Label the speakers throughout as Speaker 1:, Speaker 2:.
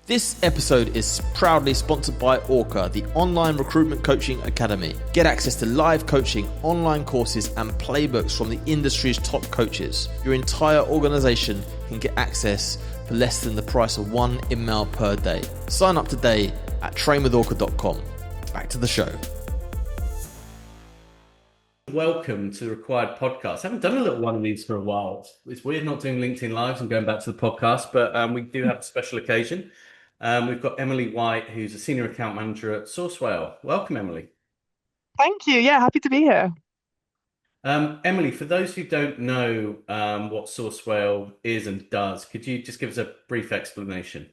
Speaker 1: This episode is proudly sponsored by Orca, the online recruitment coaching academy. Get access to live coaching, online courses, and playbooks from the industry's top coaches. Your entire organization can get access for less than the price of one email per day. Sign up today at trainwithorca.com. Back to the show.
Speaker 2: Welcome to the RecWired podcast. I haven't done a little one of these for a while. It's weird not doing LinkedIn Lives and going back to the podcast, but we do have a special occasion. We've got Emily White, who's a senior account manager at SourceWhale. Welcome, Emily.
Speaker 3: Thank you. Yeah, happy to be here.
Speaker 2: Emily, for those who don't know what SourceWhale is and does, could you just give us a brief explanation?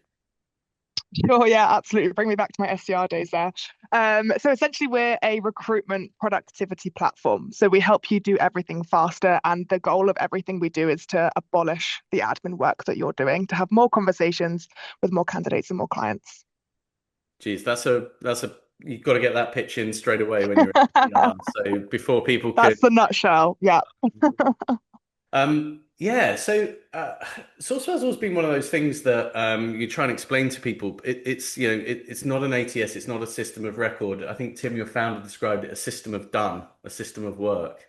Speaker 3: Sure, yeah, absolutely. Bring me back to my SDR days there. So essentially, we're a recruitment productivity platform. So we help you do everything faster. And the goal of everything we do is to abolish the admin work that you're doing, to have more conversations with more candidates and more clients.
Speaker 2: Geez, that's a you've got to get that pitch in straight away when you're at SDR. So before people could.
Speaker 3: That's the nutshell. Yeah.
Speaker 2: So SourceWhale's always been one of those things that you try and explain to people. It's not an ATS, it's not a system of record. I think Tim, your founder, described it a system of done, a system of work.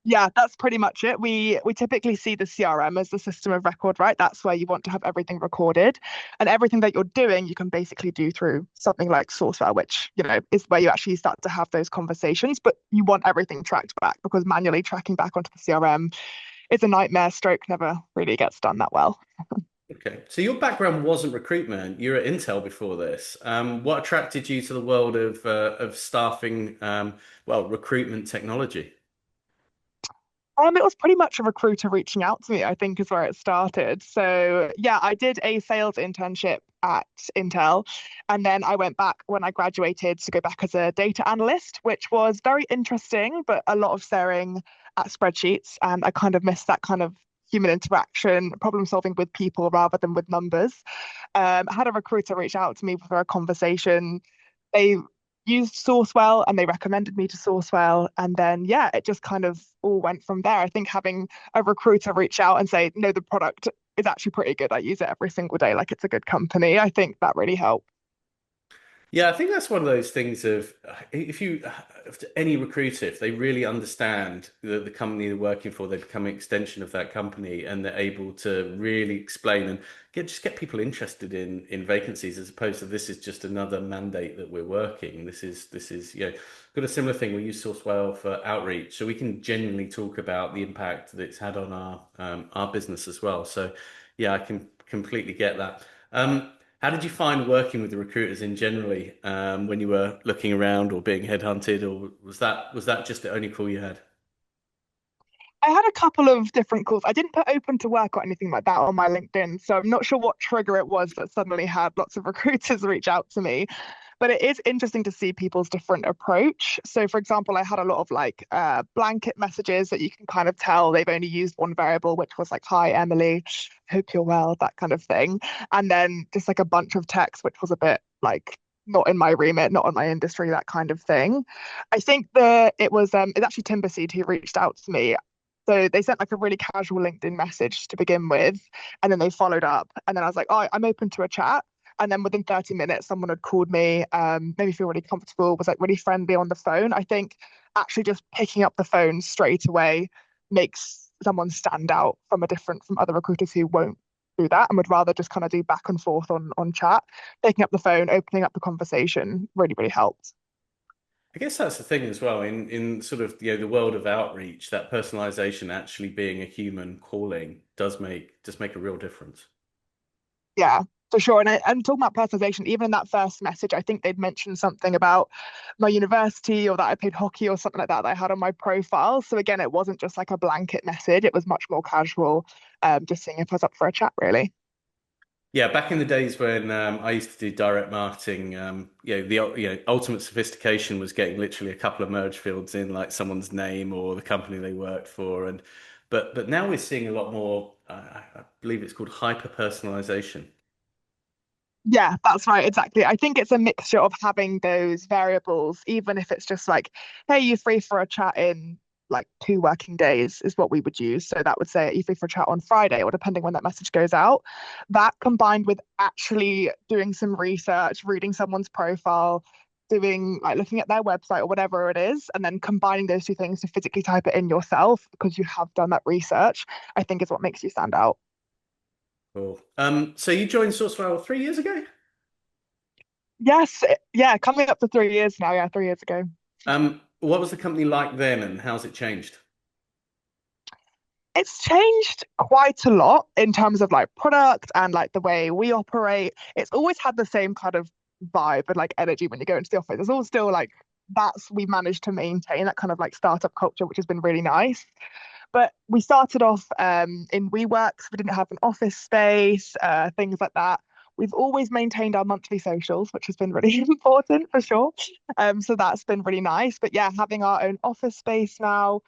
Speaker 3: Yeah, that's pretty much it. We typically see the CRM as the system of record, right? That's where you want to have everything recorded, and everything that you're doing, you can basically do through something like SourceWhale, which, is where you actually start to have those conversations, but you want everything tracked back because manually tracking back onto the CRM is a nightmare. Stroke never really gets done that well.
Speaker 2: Okay, so your background wasn't recruitment. You were at Intel before this. What attracted you to the world of staffing, recruitment technology?
Speaker 3: It was pretty much a recruiter reaching out to me, I think, is where it started. So yeah, I did a sales internship at Intel, and then I went back when I graduated to go back as a data analyst, which was very interesting, but a lot of staring at spreadsheets. And I kind of missed that kind of human interaction, problem solving with people rather than with numbers. I had a recruiter reach out to me for a conversation. They used SourceWhale and they recommended me to SourceWhale. And then, yeah, it just kind of all went from there. I think having a recruiter reach out and say, no, the product is actually pretty good. I use it every single day. Like, it's a good company. I think that really helped.
Speaker 2: Yeah, I think that's one of those things of if any recruiter, if they really understand the company they're working for, they become an extension of that company and they're able to really explain and get people interested in vacancies as opposed to this is just another mandate that we're working. This is got a similar thing. We use SourceWhale for outreach, so we can genuinely talk about the impact that it's had on our business as well. So yeah, I can completely get that. How did you find working with the recruiters in generally when you were looking around or being headhunted, or was that just the only call you had?
Speaker 3: I had a couple of different calls. I didn't put open to work or anything like that on my LinkedIn, so I'm not sure what trigger it was that suddenly had lots of recruiters reach out to me. But it is interesting to see people's different approach. So, for example, I had a lot of blanket messages that you can kind of tell they've only used one variable, which was like, "Hi, Emily, hope you're well," that kind of thing. And then just like a bunch of text, which was a bit like not in my remit, not on my industry, that kind of thing. I think that it's actually Timberseed who reached out to me. So they sent like a really casual LinkedIn message to begin with, and then they followed up. And then I was like, "Oh, I'm open to a chat." And then within 30 minutes, someone had called me, made me feel really comfortable, was like really friendly on the phone. I think actually just picking up the phone straight away makes someone stand out from other recruiters who won't do that and would rather just kind of do back and forth on chat. Picking up the phone, opening up the conversation really, really helped.
Speaker 2: I guess that's the thing as well in sort of the world of outreach, that personalization actually being a human calling does make a real difference.
Speaker 3: Yeah, for sure. And talking about personalization, even in that first message, I think they'd mentioned something about my university or that I played hockey or something like that I had on my profile. So again, it wasn't just like a blanket message. It was much more casual, just seeing if I was up for a chat, really.
Speaker 2: Yeah, back in the days when I used to do direct marketing, the ultimate sophistication was getting literally a couple of merge fields in, like someone's name or the company they worked for, but now we're seeing a lot more. I believe it's called hyper personalization.
Speaker 3: Yeah, that's right. Exactly. I think it's a mixture of having those variables, even if it's just like, "Hey, you free for a chat in like 2 working days is what we would use. So that would say, are you free for a chat on Friday, or depending when that message goes out. That combined with actually doing some research, reading someone's profile, doing like looking at their website or whatever it is, and then combining those two things to physically type it in yourself because you have done that research, I think is what makes you stand out.
Speaker 2: Cool. So you joined SourceWhale 3 years ago?
Speaker 3: Yes, yeah, coming up to 3 years now. Yeah, 3 years ago.
Speaker 2: What was the company like then, and how's it changed?
Speaker 3: It's changed quite a lot in terms of like product and like the way we operate. It's always had the same kind of vibe and like energy when you go into the office. It's all still like we managed to maintain that kind of like startup culture, which has been really nice. But we started off in WeWorks. We didn't have an office space, things like that. We've always maintained our monthly socials, which has been really important for sure. So that's been really nice. But yeah, having our own office space now,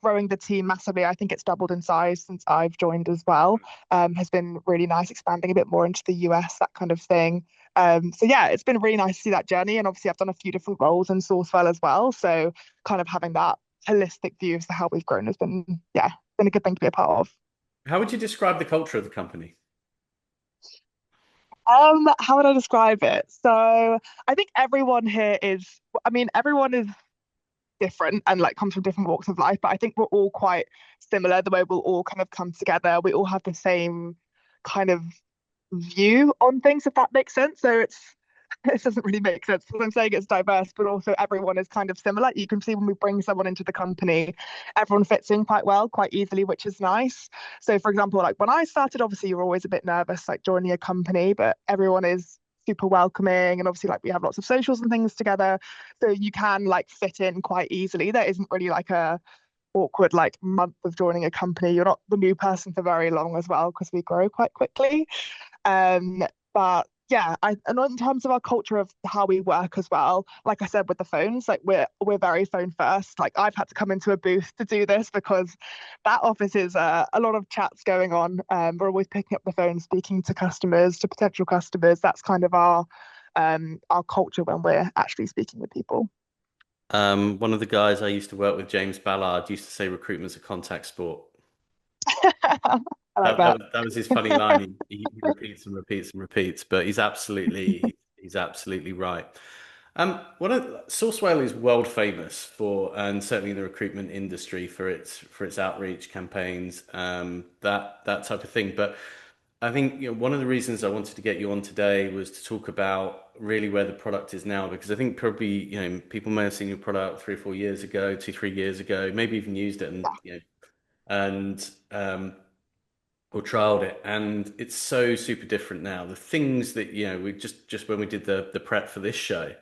Speaker 3: growing the team massively. I think it's doubled in size since I've joined as well. Has been really nice, expanding a bit more into the US, that kind of thing. So yeah, it's been really nice to see that journey. And obviously, I've done a few different roles in Sourcewell as well. So kind of having that holistic view as to how we've grown has been, yeah, been a good thing to be a part of.
Speaker 2: How would you describe the culture of the company?
Speaker 3: How would I describe it? So I think everyone here is, I mean, everyone is different and like comes from different walks of life, but I think we're all quite similar, the way we'll all kind of come together. We all have the same kind of view on things, if that makes sense. So it doesn't really make sense because I'm saying it's diverse, but also everyone is kind of similar. You can see when we bring someone into the company, everyone fits in quite well, quite easily, which is nice. So, for example, like when I started, obviously you're always a bit nervous, like joining a company, but everyone is super welcoming, and obviously like we have lots of socials and things together, so you can like fit in quite easily. There isn't really like a awkward like month of joining a company. You're not the new person for very long as well because we grow quite quickly. But yeah, and in terms of our culture of how we work as well, like I said with the phones, like we're very phone first. Like I've had to come into a booth to do this because that office is a lot of chats going on. We're always picking up the phone, speaking to customers, to potential customers. That's kind of our culture when we're actually speaking with people.
Speaker 2: One of the guys I used to work with, James Ballard, used to say recruitment's a contact sport.
Speaker 3: I like
Speaker 2: That, that
Speaker 3: that.
Speaker 2: was that was his funny line. He repeats and repeats and repeats, but he's absolutely right. Sourcewell is world famous for, and certainly in the recruitment industry for its outreach campaigns, that type of thing. But I think one of the reasons I wanted to get you on today was to talk about really where the product is now, because I think probably people may have seen your product 3 or 4 years ago, 2 3 years ago, maybe even used it, and and or trialed it, and it's so super different now. The things that we just when we did the prep for this show,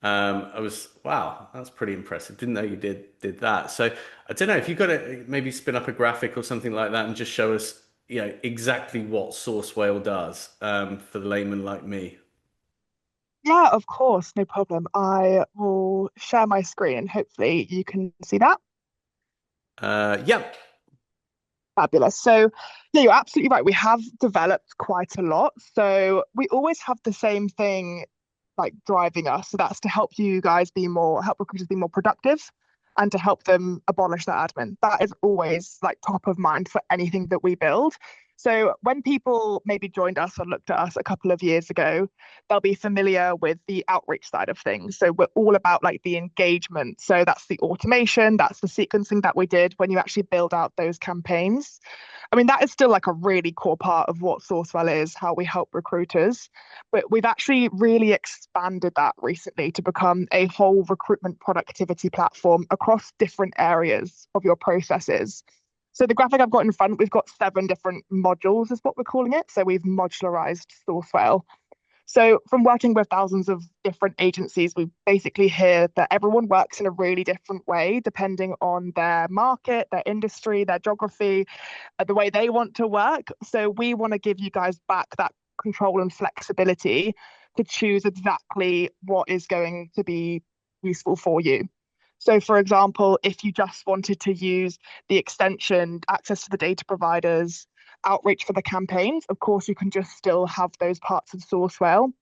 Speaker 2: I was, wow, that's pretty impressive. Didn't know you did that. So I don't know if you've got to maybe spin up a graphic or something like that and just show us exactly what SourceWhale does, for the layman like me.
Speaker 3: Yeah, of course, no problem. I will share my screen. Hopefully you can see that.
Speaker 2: Yeah.
Speaker 3: Fabulous. So, yeah, you're absolutely right. We have developed quite a lot. So, we always have the same thing like driving us. So, that's to help recruiters be more productive and to help them abolish that admin. That is always like top of mind for anything that we build. So, when people maybe joined us or looked at us a couple of years ago, they'll be familiar with the outreach side of things. So, we're all about like the engagement. So, that's the automation, that's the sequencing that we did when you actually build out those campaigns. I mean, that is still like a really core part of what Sourcewell is, how we help recruiters. But we've actually really expanded that recently to become a whole recruitment productivity platform across different areas of your processes. So the graphic I've got in front, we've got 7 different modules, is what we're calling it. So we've modularized Sourcewell. So from working with thousands of different agencies, we basically hear that everyone works in a really different way, depending on their market, their industry, their geography, the way they want to work. So we want to give you guys back that control and flexibility to choose exactly what is going to be useful for you. So, for example, if you just wanted to use the extension, access to the data providers, outreach for the campaigns, of course, you can just still have those parts of Sourcewell.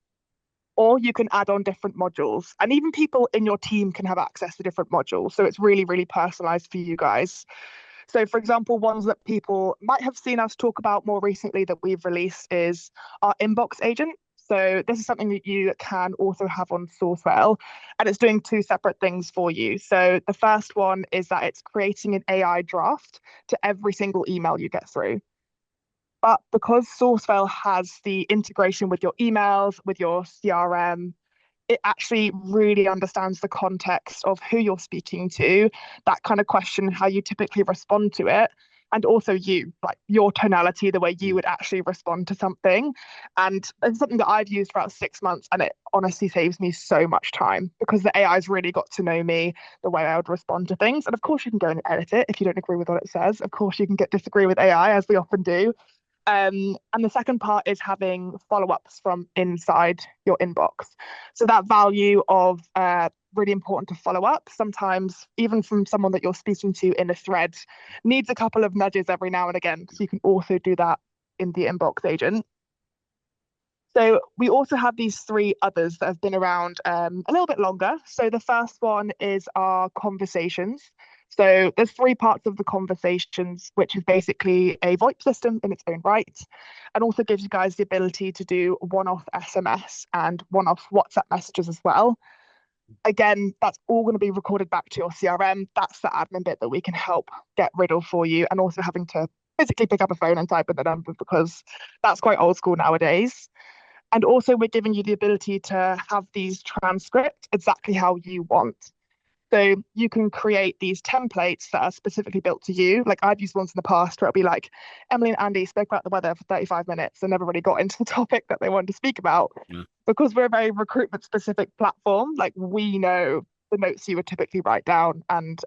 Speaker 3: or you can add on different modules. And even people in your team can have access to different modules. So it's really, really personalized for you guys. So, for example, ones that people might have seen us talk about more recently that we've released is our inbox agent. So this is something that you can also have on SourceWhale, and it's doing two separate things for you. So the first one is that it's creating an AI draft to every single email you get through. But because SourceWhale has the integration with your emails, with your CRM, it actually really understands the context of who you're speaking to, that kind of question, how you typically respond to it, and also you, like your tonality, the way you would actually respond to something. And it's something that I've used for about 6 months, and it honestly saves me so much time because the AI's really got to know me, the way I would respond to things. And of course, you can go and edit it if you don't agree with what it says. Of course, you can disagree with AI, as we often do. And the second part is having follow-ups from inside your inbox. So that value of really important to follow up, sometimes even from someone that you're speaking to in a thread, needs a couple of nudges every now and again. So you can also do that in the inbox agent. So we also have these three others that have been around a little bit longer. So the first one is our conversations. So there's three parts of the conversations, which is basically a VoIP system in its own right, and also gives you guys the ability to do one-off SMS and one-off WhatsApp messages as well. Again, that's all going to be recorded back to your CRM. That's the admin bit that we can help get rid of for you, and also having to physically pick up a phone and type in the number because that's quite old school nowadays. And also, we're giving you the ability to have these transcript exactly how you want. So you can create these templates that are specifically built to you. Like I've used ones in the past where it'll be like, Emily and Andy spoke about the weather for 35 minutes and never really got into the topic that they wanted to speak about. Yeah. Because we're a very recruitment specific platform, like we know the notes you would typically write down, and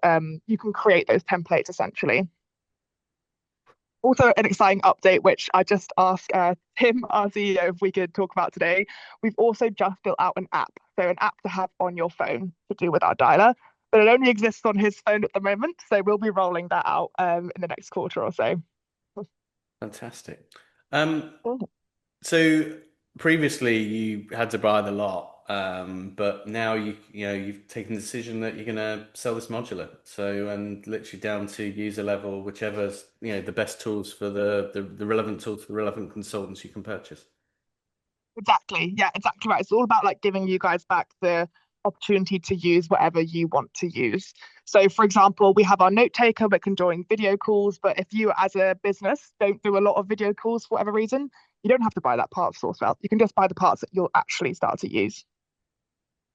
Speaker 3: you can create those templates essentially. Also, an exciting update, which I just asked Tim, our CEO, if we could talk about today. We've also just built out an app. So an app to have on your phone to do with our dialer, but it only exists on his phone at the moment. So we'll be rolling that out in the next quarter or so.
Speaker 2: Fantastic. So previously you had to buy the lot. But now you've taken the decision that you're going to sell this modular. So, and literally down to user level, whichever's the best tools for the relevant tools for the relevant consultants you can purchase.
Speaker 3: Exactly. Yeah, exactly right. It's all about like giving you guys back the opportunity to use whatever you want to use. So for example, we have our note taker that can join video calls, but if you as a business don't do a lot of video calls for whatever reason, you don't have to buy that part of SourceWhale. You can just buy the parts that you'll actually start to use.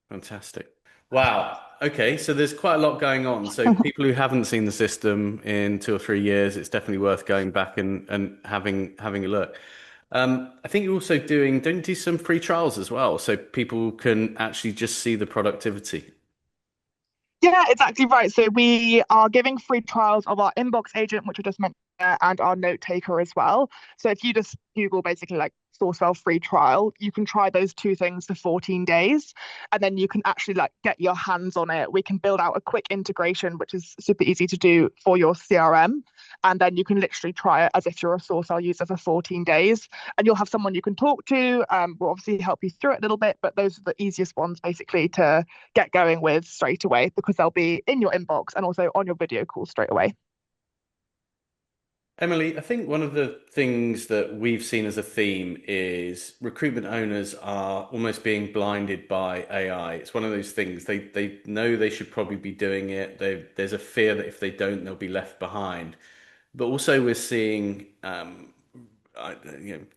Speaker 2: Fantastic. Wow. Okay, so there's quite a lot going on. So people who haven't seen the system in 2 or 3 years, it's definitely worth going back and having a look. I think you're also don't you do some free trials as well, so people can actually just see the productivity.
Speaker 3: Yeah, exactly right. So we are giving free trials of our inbox agent, which I just mentioned, and our note taker as well. So if you just Google basically like SourceWhale free trial, you can try those two things for 14 days, and then you can actually like get your hands on it. We can build out a quick integration, which is super easy to do for your CRM, and then you can literally try it as if you're a SourceWhale user for 14 days, and you'll have someone you can talk to. We'll obviously help you through it a little bit, but those are the easiest ones basically to get going with straight away because they'll be in your inbox and also on your video call straight away.
Speaker 2: Emily, I think one of the things that we've seen as a theme is recruitment owners are almost being blinded by AI. It's one of those things they know they should probably be doing it. There's a fear that if they don't, they'll be left behind. But also we're seeing,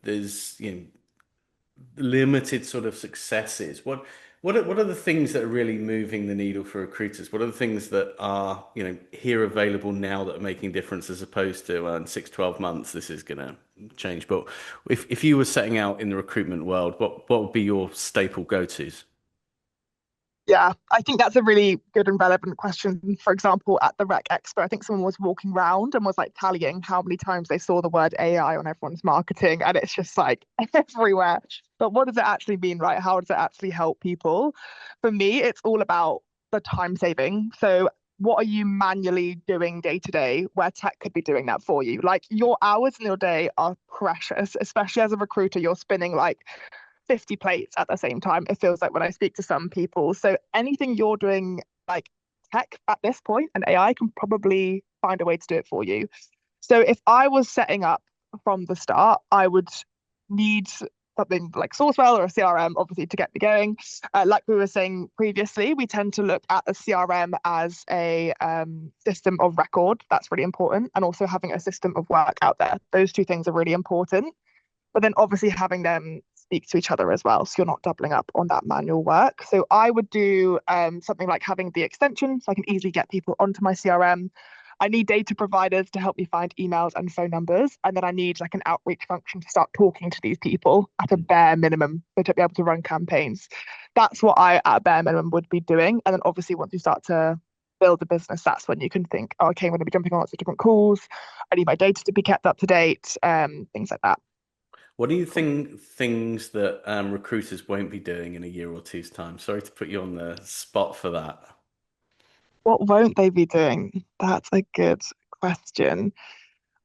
Speaker 2: there's limited sort of successes. What are the things that are really moving the needle for recruiters? What are the things that are, here available now that are making a difference as opposed to in 6, 12 months, this is going to change. But if you were setting out in the recruitment world, what would be your staple go-tos?
Speaker 3: Yeah, I think that's a really good and relevant question. For example, at the Rec Expo, I think someone was walking around and was like tallying how many times they saw the word AI on everyone's marketing, and it's just like everywhere. But what does it actually mean, right? How does it actually help people? For me, it's all about the time saving. So what are you manually doing day to day where tech could be doing that for you? Like your hours in your day are precious, especially as a recruiter, you're spinning like 50 plates at the same time, it feels like when I speak to some people. So anything you're doing, like tech at this point, and AI can probably find a way to do it for you. So if I was setting up from the start, I would need something like SourceWhale or a CRM, obviously, to get me going. Like we were saying previously, we tend to look at a CRM as a system of record. That's really important. And also having a system of work out there. Those two things are really important. But then obviously having them speak to each other as well. So you're not doubling up on that manual work. So I would do something like having the extension so I can easily get people onto my CRM. I need data providers to help me find emails and phone numbers. And then I need like an outreach function to start talking to these people at a bare minimum so to be able to run campaigns. That's what I, at a bare minimum, would be doing. And then obviously once you start to build a business, that's when you can think, oh, okay, I'm going to be jumping on lots of different calls. I need my data to be kept up to date, things like that.
Speaker 2: What do you think things that recruiters won't be doing in a year or two's time? Sorry to put you on the spot for that.
Speaker 3: What won't they be doing? That's a good question.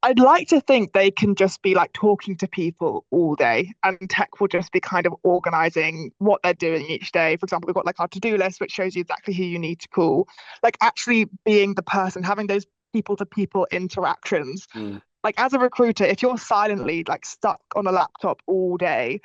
Speaker 3: I'd like to think they can just be like talking to people all day, and tech will just be kind of organizing what they're doing each day. For example, we've got like our to-do list, which shows you exactly who you need to call. Like actually being the person, having those people to people interactions.
Speaker 2: Mm.
Speaker 3: Like as a recruiter, if you're silently like stuck on a laptop all day,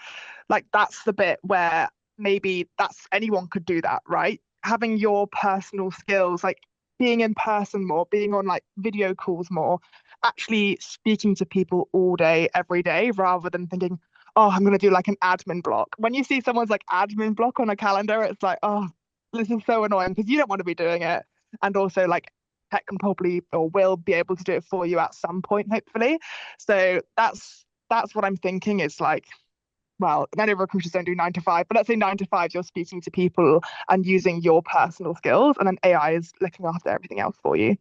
Speaker 3: like that's the bit where maybe that's anyone could do that, right? Having your personal skills, like being in person more, being on like video calls more, actually speaking to people all day, every day, rather than thinking, oh, I'm going to do like an admin block. When you see someone's like admin block on a calendar, it's like, oh, this is so annoying because you don't want to be doing it. And also, like, tech can probably or will be able to do it for you at some point, hopefully. So that's what I'm thinking is like, well, many recruiters don't do 9 to 5, but let's say 9 to 5, you're speaking to people and using your personal skills, and then AI is looking after everything else for you.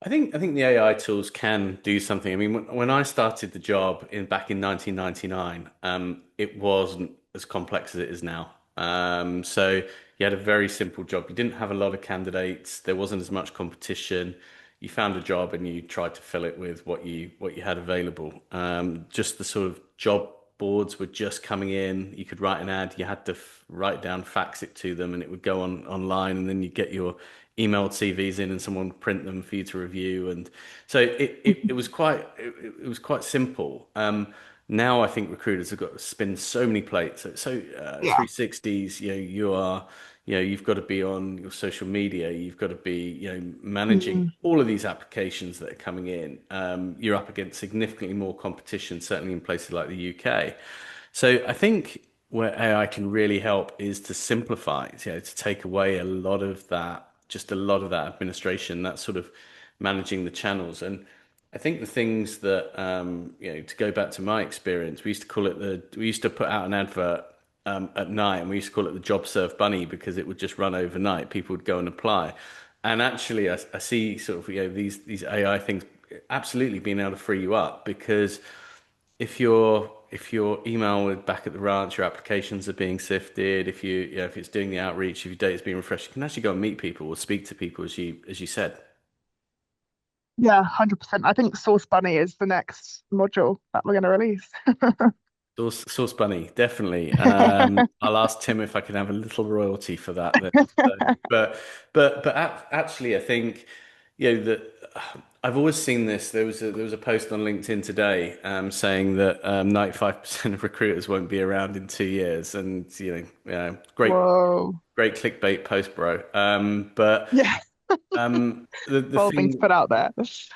Speaker 2: I think the AI tools can do something. I mean, when I started the job back in 1999, it wasn't as complex as it is now. So you had a very simple job. You didn't have a lot of candidates. There wasn't as much competition. You found a job and you tried to fill it with what you had available. Just the sort of job boards were just coming in. You could write an ad. You had to write down, fax it to them, and it would go on online. And then you get your emailed CVs in, and someone would print them for you to review. And so it was quite simple. Now I think recruiters have got to spin so many plates. So
Speaker 3: Yeah.
Speaker 2: 360s, you've got to be on your social media. You've got to be, managing
Speaker 3: Mm.
Speaker 2: all of these applications that are coming in. You're up against significantly more competition, certainly in places like the UK. So I think where AI can really help is to simplify, to take away a lot of that administration, that sort of managing the channels. And I think the things that, to go back to my experience, we used to put out an advert at night, and we used to call it the job serve bunny because it would just run overnight. People would go and apply. And actually, I see sort of, these AI things absolutely being able to free you up, because if your email is back at the ranch, your applications are being sifted. If it's doing the outreach, if your data is being refreshed, you can actually go and meet people or speak to people, as you said.
Speaker 3: Yeah, 100%. I think Source Bunny is the next module that we're going to release.
Speaker 2: Source Bunny, definitely. I'll ask Tim if I can have a little royalty for that then. So, but actually, I think that I've always seen this. There was a post on LinkedIn today saying that 95% of recruiters won't be around in 2 years, and great
Speaker 3: Whoa.
Speaker 2: great clickbait post, bro. But
Speaker 3: Yeah,
Speaker 2: the
Speaker 3: bold thing to
Speaker 2: thing.
Speaker 3: put out there.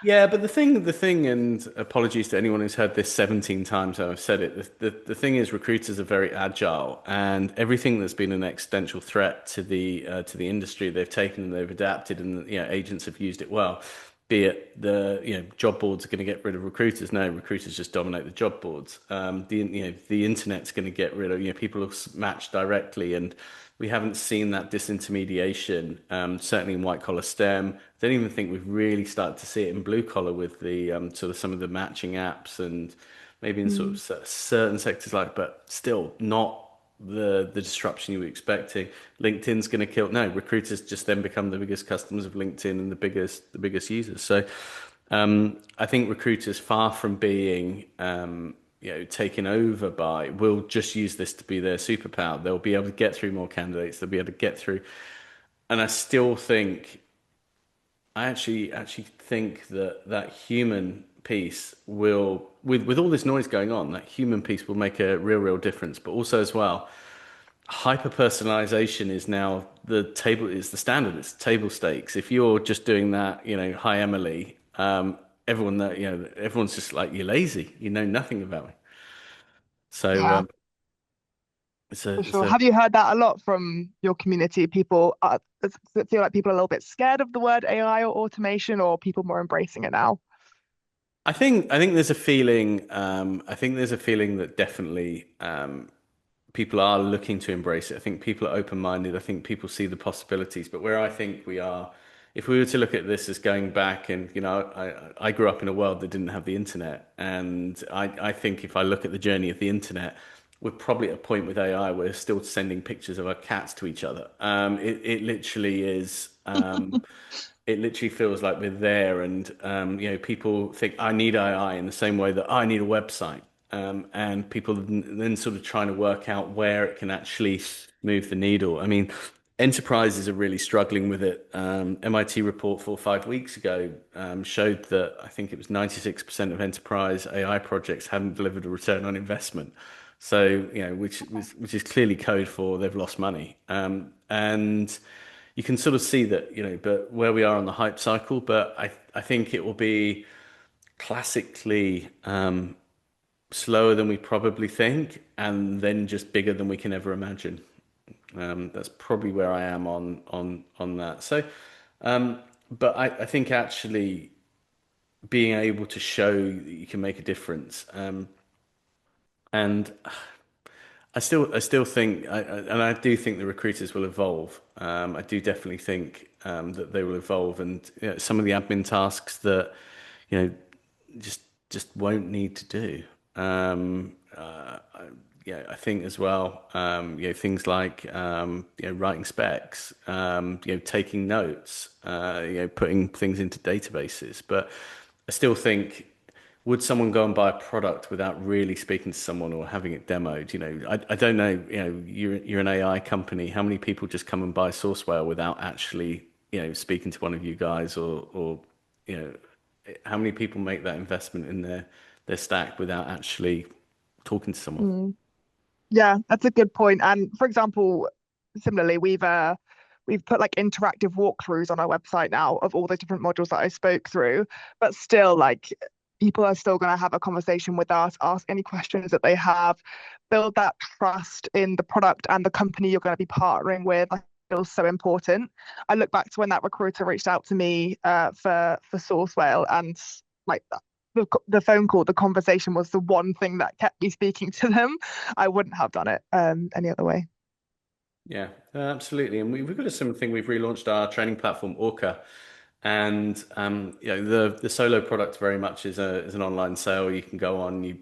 Speaker 2: Yeah, but the thing, and apologies to anyone who's heard this 17 times I've said it. The thing is, recruiters are very agile, and everything that's been an existential threat to the industry, they've taken and they've adapted, and agents have used it well. Be it the job boards are going to get rid of recruiters. No, recruiters just dominate the job boards. The internet's going to get rid of people will match directly, and we haven't seen that disintermediation, certainly in white collar STEM. I don't even think we've really started to see it in blue collar with the sort of some of the matching apps, and maybe in sort of
Speaker 3: Mm.
Speaker 2: certain sectors, but still not the disruption you were expecting. LinkedIn's going to kill. No, recruiters just then become the biggest customers of LinkedIn and the biggest users. So I think recruiters, far from being taken over by will just use this to be their superpower. They'll be able to get through more candidates. They'll be able to get through. And I still think, I actually think that that human piece will, with all this noise going on, that human piece will make a real difference. But also as well, hyper personalization is now is the standard. It's table stakes. If you're just doing that, hi Emily, everyone that everyone's just like, you're lazy. You know nothing about me. So
Speaker 3: Yeah,
Speaker 2: it's
Speaker 3: for
Speaker 2: a it's
Speaker 3: sure.
Speaker 2: a
Speaker 3: Have you heard that a lot from your community? People does it feel like people are a little bit scared of the word AI or automation, or people more embracing it now?
Speaker 2: I think there's a feeling. I think there's a feeling that definitely people are looking to embrace it. I think people are open-minded. I think people see the possibilities. But where I think we are, if we were to look at this as going back, and I grew up in a world that didn't have the internet, and I think if I look at the journey of the internet, we're probably at a point with AI where we're still sending pictures of our cats to each other. It literally is. It literally feels like we're there, and people think I need AI in the same way that I need a website, and people then sort of trying to work out where it can actually move the needle. I mean, enterprises are really struggling with it. MIT report 4 or 5 weeks ago showed that I think it was 96% of enterprise AI projects hadn't delivered a return on investment. So, which is clearly code for they've lost money. And you can sort of see that, but where we are on the hype cycle, but I think it will be classically slower than we probably think, and then just bigger than we can ever imagine. That's probably where I am on that. So, but I think actually being able to show that you can make a difference, and I still think, and I do think the recruiters will evolve. I do definitely think that they will evolve, and some of the admin tasks that you know just won't need to do. Yeah, I think as well. Things like writing specs, taking notes, putting things into databases. But I still think, would someone go and buy a product without really speaking to someone or having it demoed? I don't know. You're an AI company. How many people just come and buy SourceWhale without actually speaking to one of you guys, or you know how many people make that investment in their stack without actually talking to someone?
Speaker 3: Mm. Yeah, that's a good point. And for example, similarly, we've put like interactive walkthroughs on our website now of all the different modules that I spoke through. But still, like people are still going to have a conversation with us, ask any questions that they have, build that trust in the product and the company you're going to be partnering with. I feel so important. I look back to when that recruiter reached out to me for Sourcewhale, and like the phone call, the conversation was the one thing that kept me speaking to them. I wouldn't have done it any other way.
Speaker 2: Yeah, absolutely. And we've got a similar thing. We've relaunched our training platform, Orca, and the solo product very much is an online sale. You can go on, you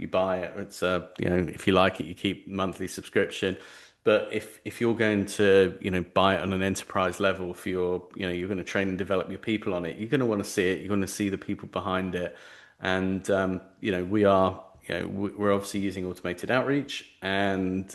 Speaker 2: buy it. It's if you like it, you keep monthly subscription. But if you're going to buy it on an enterprise level, if you're going to train and develop your people on it, you're going to want to see it. You're going to see the people behind it, and we're obviously using automated outreach, but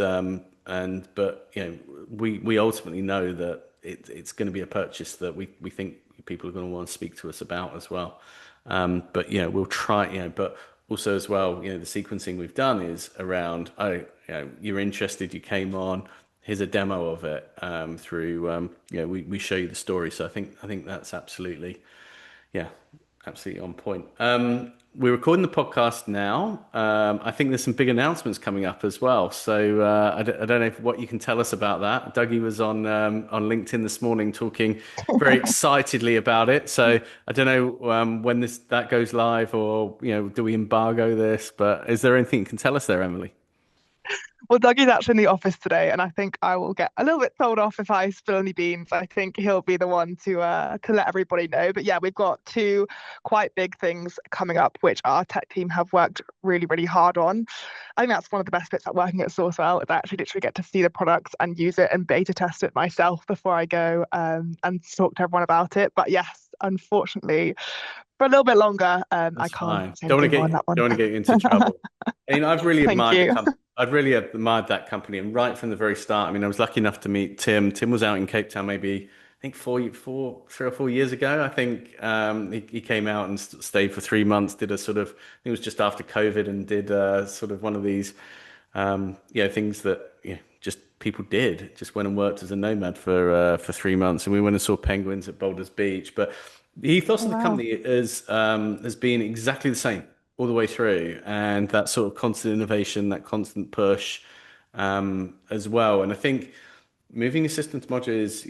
Speaker 2: we ultimately know that it's going to be a purchase that we think people are going to want to speak to us about as well. But we'll try, but also as well, the sequencing we've done is around, you're interested, you came on, here's a demo of it, through, we show you the story. So I think that's absolutely, yeah, absolutely on point. We're recording the podcast now. I think there's some big announcements coming up as well. So I don't know what you can tell us about that. Dougie was on LinkedIn this morning talking very excitedly about it. So I don't know when that goes live, or do we embargo this? But is there anything you can tell us there, Emily?
Speaker 3: Well, Dougie's actually in the office today, and I think I will get a little bit told off if I spill any beans. I think he'll be the one to let everybody know. But yeah, we've got two quite big things coming up, which our tech team have worked really hard on. I think that's one of the best bits about working at Sourcewell, is I actually literally get to see the products and use it and beta test it myself before I go and talk to everyone about it. But yes, unfortunately, for a little bit longer, I
Speaker 2: That's
Speaker 3: can't
Speaker 2: fine.
Speaker 3: say anything more on that one.
Speaker 2: Don't want to get you into trouble. And I've really
Speaker 3: Thank
Speaker 2: admired the
Speaker 3: you.
Speaker 2: company. I've really admired that company, and right from the very start. I mean, I was lucky enough to meet Tim. Tim was out in Cape Town maybe I think 3 or 4 years ago. I think he came out and stayed for 3 months. Did a sort of, I think it was just after COVID, and did sort of one of these things that just people did. Just went and worked as a nomad for 3 months, and we went and saw penguins at Boulders Beach. But the ethos
Speaker 3: Oh,
Speaker 2: of the
Speaker 3: wow.
Speaker 2: company has been exactly the same all the way through, and that sort of constant innovation, that constant push as well. And I think moving your system to modular is,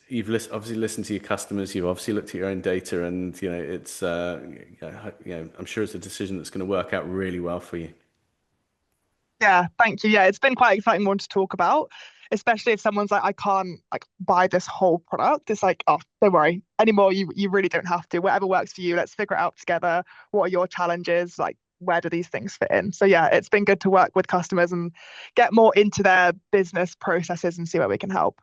Speaker 2: it's obviously listened to your customers, you've obviously looked at your own data, and it's I'm sure it's a decision that's going to work out really well for you.
Speaker 3: Yeah, thank you. Yeah, it's been quite an exciting one to talk about, especially if someone's like, I can't like buy this whole product. It's like, oh, don't worry anymore. You really don't have to. Whatever works for you, let's figure it out together. What are your challenges? Like, where do these things fit in? So yeah, it's been good to work with customers and get more into their business processes and see where we can help.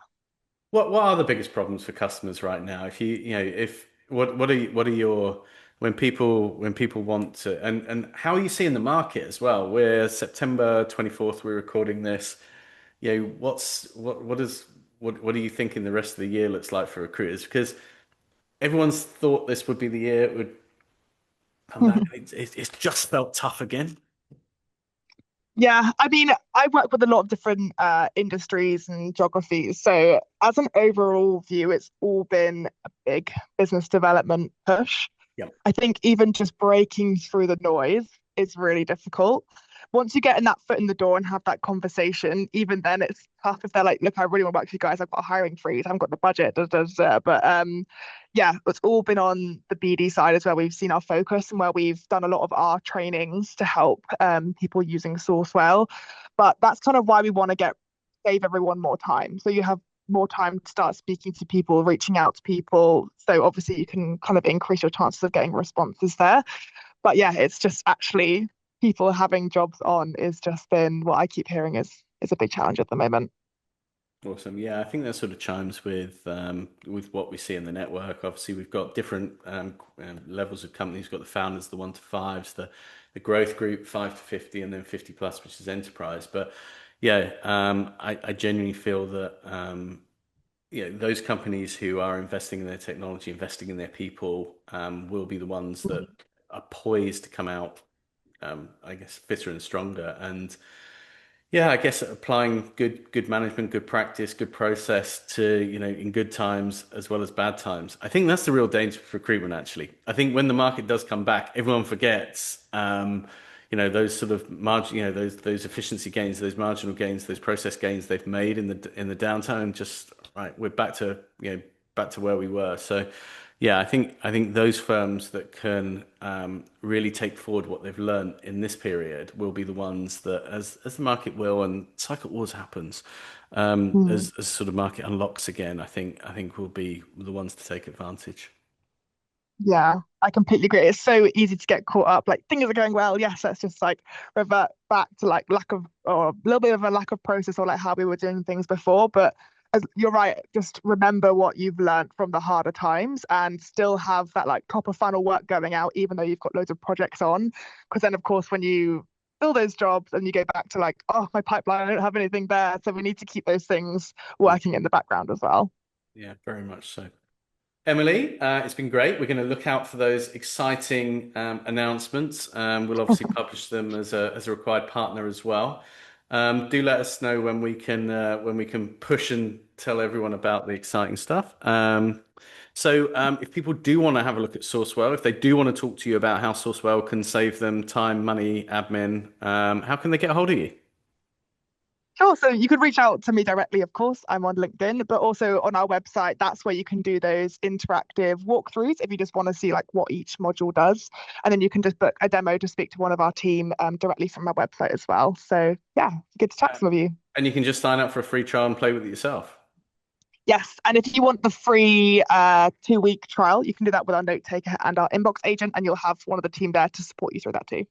Speaker 2: What are the biggest problems for customers right now? If if what are your when people want to, and how are you seeing the market as well? We're September 24th, we're recording this. What are you thinking the rest of the year looks like for recruiters? Because everyone's thought this would be the year it would come back. It's just felt tough again.
Speaker 3: Yeah, I mean, I work with a lot of different industries and geographies. So, as an overall view, it's all been a big business development push.
Speaker 2: Yep.
Speaker 3: I think even just breaking through the noise is really difficult. Once you get in that foot in the door and have that conversation, even then it's tough if they're like, look, I really want to work with you guys. I've got a hiring freeze. I haven't got the budget. Da, da, da. But yeah, it's all been on the BD side as well. We've seen our focus and where we've done a lot of our trainings to help people using SourceWhale. But that's kind of why we want to save everyone more time. So you have more time to start speaking to people, reaching out to people. So obviously you can kind of increase your chances of getting responses there. But yeah, it's just actually people having jobs on is just been what I keep hearing is a big challenge at the moment.
Speaker 2: Awesome. Yeah, I think that sort of chimes with what we see in the network. Obviously, we've got different levels of companies. We've got the founders, the 1 to 5s, the growth group, 5 to 50, and then 50 plus, which is enterprise. But yeah, I genuinely feel that those companies who are investing in their technology, investing in their people, will be the ones that are poised to come out, I guess, fitter and stronger. And yeah, I guess applying good management, good practice, good process to, in good times as well as bad times. I think that's the real danger for recruitment, actually. I think when the market does come back, everyone forgets, those sort of margin, those efficiency gains, those marginal gains, those process gains they've made in the downturn, and just right, we're back to where we were. So yeah, I think those firms that can really take forward what they've learned in this period will be the ones that, as the market will, and cycle always happens,
Speaker 3: Mm.
Speaker 2: as sort of market unlocks again, I think will be the ones to take advantage.
Speaker 3: Yeah, I completely agree. It's so easy to get caught up. Like things are going well. Yes, let's just like revert back to like lack of or a little bit of a lack of process or like how we were doing things before. But you're right, just remember what you've learned from the harder times and still have that like top of funnel work going out, even though you've got loads of projects on. Because then, of course, when you fill those jobs and you go back to like, oh, my pipeline, I don't have anything there. So we need to keep those things
Speaker 2: Yeah,
Speaker 3: working in the background as well.
Speaker 2: yeah, very much so. Emily, it's been great. We're going to look out for those exciting announcements. We'll obviously publish them as a required partner as well. Do let us know when we can push and tell everyone about the exciting stuff. So if people do want to have a look at Sourcewell, if they do want to talk to you about how Sourcewell can save them time, money, admin, how can they get a hold of you?
Speaker 3: Sure. So you could reach out to me directly, of course. I'm on LinkedIn, but also on our website, that's where you can do those interactive walkthroughs if you just want to see like what each module does. And then you can just book a demo to speak to one of our team directly from our website as well. So yeah, good to chat to some of you.
Speaker 2: And you can just sign up for a free trial and play with it yourself.
Speaker 3: Yes. And if you want the free 2 week trial, you can do that with our note taker and our inbox agent, and you'll have one of the team there to support you through that too.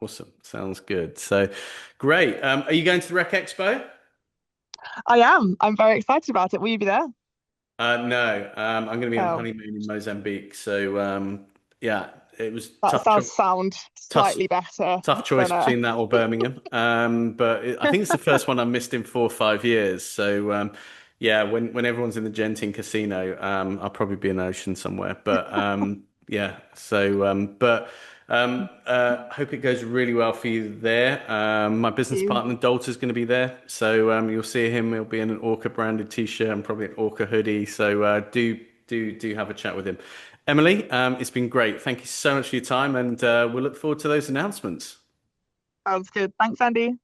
Speaker 2: Awesome. Sounds good. So great. Are you going to the Rec Expo?
Speaker 3: I am. I'm very excited about it. Will you be there?
Speaker 2: No, I'm going to be on
Speaker 3: Oh,
Speaker 2: honeymoon in Mozambique. So yeah, it was
Speaker 3: That does sound
Speaker 2: tough,
Speaker 3: slightly better
Speaker 2: tough choice
Speaker 3: than
Speaker 2: between that or Birmingham. I think it's the first one I've missed in 4 or 5 years. So yeah, when everyone's in the Genting casino, I'll probably be in the ocean somewhere. But yeah, so hope it goes really well for you there. My business
Speaker 3: you.
Speaker 2: partner Dalter's going to be there, so you'll see him. He'll be in an Orca branded t-shirt and probably an Orca hoodie. So do have a chat with him. Emily, it's been great. Thank you so much for your time, and we'll look forward to those announcements.
Speaker 3: Sounds good. Thanks, Andy.